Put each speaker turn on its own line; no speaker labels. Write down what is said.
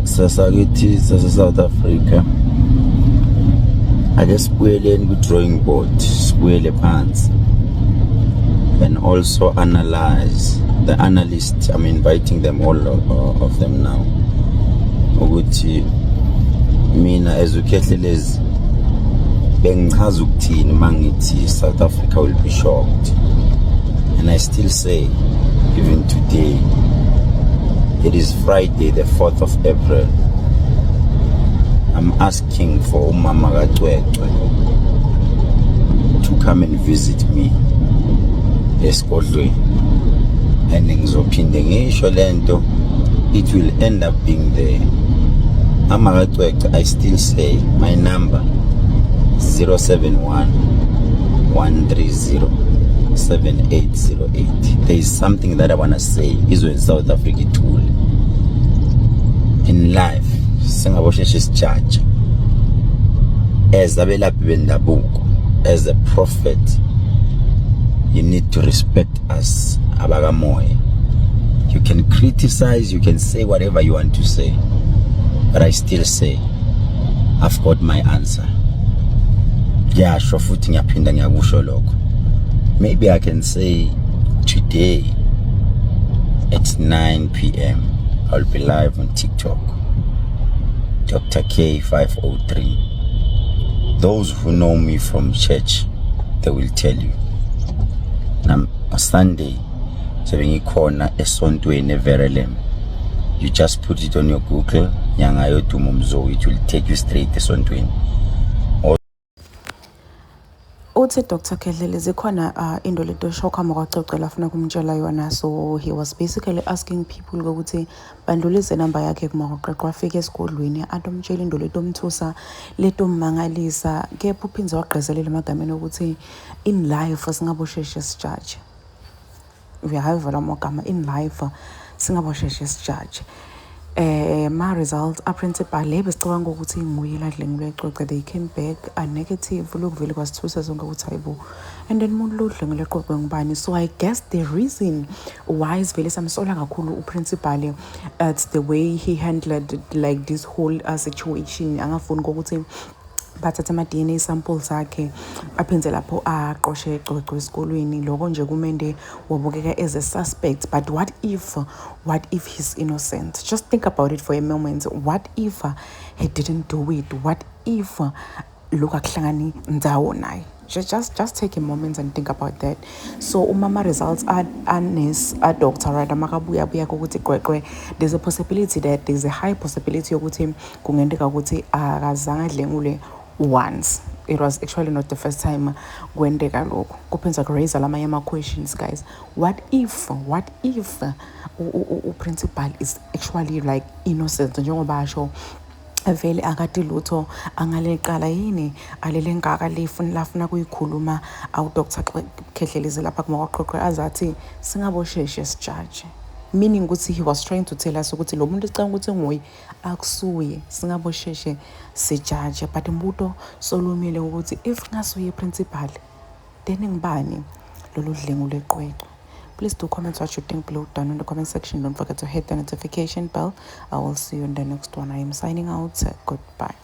Sasakithi sase-South Africa ake sibuyeleni ku-drawing board, sibuyele phansi and also analyze the analysts. I'm inviting them, all of them now, ukuthi mina as uKehlelezi bengichaza ukuthini mangithi South Africa will be shocked, and I still say even today. It is Friday, the 4th of April. I'm asking for Umama Gatwetwe to come and visit me esigodlweni, and ngizophinde ngisho lento, it will end up being there. Mama Gatwetwe, I still say my number 071 130 7808. There is something that I want to say. Is in South Africa tool in life. Singabosheshe judge as abelaphi bendabuko, as a prophet. You need to respect us, abakamoya. You can criticize, you can say whatever you want to say, but I still say I've got my answer. Yeah, sure futhi ngiyaphinda ngiyakusho lokho. Maybe I can say today at 9 p.m. I'll be live on TikTok. Dr. K503. Those who know me from church, they will tell you. On Sunday, sebengikhona esontweni eVerelem. You just put it on your Google, Nyangayo Tumumzo, it will take you straight esontweni.
Uthi Dr. Kehlelezi khona into leto shokhama kwacocela afuna kumtshela yona, so he was basically asking people ukuthi bandlulise number yakhe kumaqoqo afike esigodlweni atomtshela into leto mthusa leto mmangalisa, kepha uphinze wagqizelela emagameni ukuthi in life singabosheshe sijudge. Uyahayiva magama, in life singabosheshe sijudge. My results are principal besicabanga ukuthi nguye ladlengule eqoqe, they came back a negative lokuvele kwasithusa zonke ukuthi hayibo, and then umuntu lo dlengule eqoqe ngubani. So I guess the reason why is vele samsola kakhulu uprincipal, it's the way he handled like this whole situation. Angafuni ukuthi bathatha ama-DNA samples akhe aphenze lapho aqoshe eqoqo esikolweni, lokho nje kumende wabukeka as a suspect. But what if he's innocent? Just think about it for a moment. What if he didn't do it? What if look akuhlangani ndawo naye? Just take a moment and think about that. So umama results are doctor right, amakabuya ukuthi gqweqwe, there's a possibility that there's a high possibility ukuthi kungendeka ukuthi akazange adlengule once. It was actually not the first time kwendeka lokho. Kupenza raise lamanye ama questions, guys. What if principal is actually like innocent njengoba asho vele akati lutho angaleqala yini alele ngaka lafuna kuyikhuluma awu Dr. Kehlelezi lapha kumaqoqo azathi singabosheshe sijudge, meaning ukuthi he was trying to tell us ukuthi lo muntu icanga ukuthi nguye akusuye singabosheshe sijudge. But imbuto solumile ukuthi if ngasuye principal then ngibani lolu dlengule eqweqwe. Please do comment what you think below down in the comment section. Don't forget to hit the notification bell. I will see you in the next one. I am signing out. Goodbye.